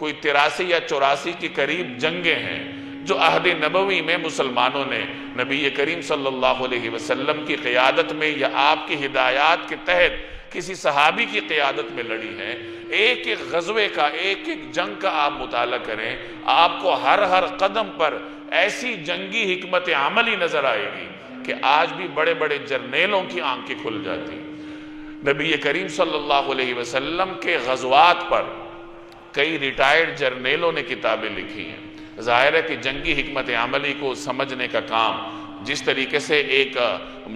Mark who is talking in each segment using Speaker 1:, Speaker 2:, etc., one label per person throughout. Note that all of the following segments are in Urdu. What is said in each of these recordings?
Speaker 1: کوئی 83 یا 84 کے قریب جنگیں ہیں جو عہد نبوی میں مسلمانوں نے نبی کریم صلی اللہ علیہ وسلم کی قیادت میں یا آپ کی ہدایات کے تحت کسی صحابی کی قیادت میں لڑی ہیں۔ ایک ایک غزوے کا، ایک ایک جنگ کا آپ مطالعہ کریں، آپ کو ہر قدم پر ایسی جنگی حکمت عملی نظر آئے گی کہ آج بھی بڑے بڑے جرنیلوں کی آنکھیں کھل جاتی۔ نبی کریم صلی اللہ علیہ وسلم کے غزوات پر کئی ریٹائرڈ جرنیلوں نے کتابیں لکھی ہیں۔ ظاہر ہے کہ جنگی حکمت عملی کو سمجھنے کا کام جس طریقے سے ایک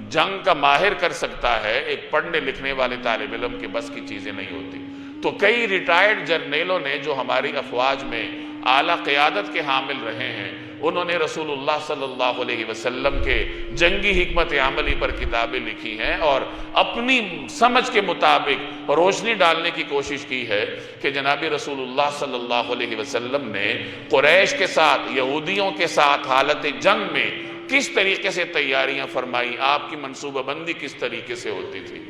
Speaker 1: جنگ کا ماہر کر سکتا ہے، ایک پڑھنے لکھنے والے طالب علم کے بس کی چیزیں نہیں ہوتی۔ تو کئی ریٹائرڈ جرنیلوں نے جو ہماری افواج میں اعلیٰ قیادت کے حامل رہے ہیں، انہوں نے رسول اللہ صلی اللہ علیہ وسلم کے جنگی حکمت عملی پر کتابیں لکھی ہیں اور اپنی سمجھ کے مطابق روشنی ڈالنے کی کوشش کی ہے کہ جناب رسول اللہ صلی اللہ علیہ وسلم نے قریش کے ساتھ، یہودیوں کے ساتھ حالت جنگ میں کس طریقے سے تیاریاں فرمائی، آپ کی منصوبہ بندی کس طریقے سے ہوتی تھی۔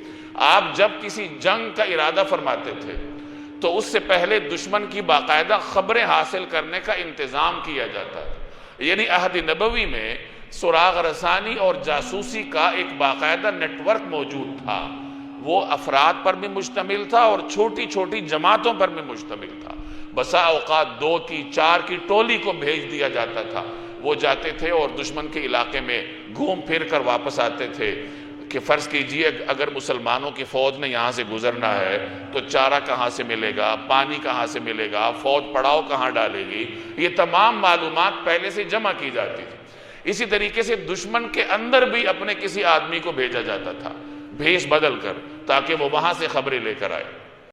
Speaker 1: آپ جب کسی جنگ کا ارادہ فرماتے تھے تو اس سے پہلے دشمن کی باقاعدہ خبریں حاصل کرنے کا انتظام کیا جاتا تھا، یعنی عہد نبوی میں سراغ رسانی اور جاسوسی کا ایک باقاعدہ نیٹ ورک موجود تھا۔ وہ افراد پر بھی مشتمل تھا اور چھوٹی چھوٹی جماعتوں پر بھی مشتمل تھا۔ بسا اوقات 2 کی 4 کی ٹولی کو بھیج دیا جاتا تھا، وہ جاتے تھے اور دشمن کے علاقے میں گھوم پھر کر واپس آتے تھے کہ فرض کیجئے اگر مسلمانوں کی فوج نے یہاں سے گزرنا ہے تو چارہ کہاں سے ملے گا، پانی کہاں سے ملے گا، فوج پڑاؤ کہاں ڈالے گی، یہ تمام معلومات پہلے سے جمع کی جاتی تھی۔ اسی طریقے سے دشمن کے اندر بھی اپنے کسی آدمی کو بھیجا جاتا تھا بھیس بدل کر، تاکہ وہ وہاں سے خبریں لے کر آئے۔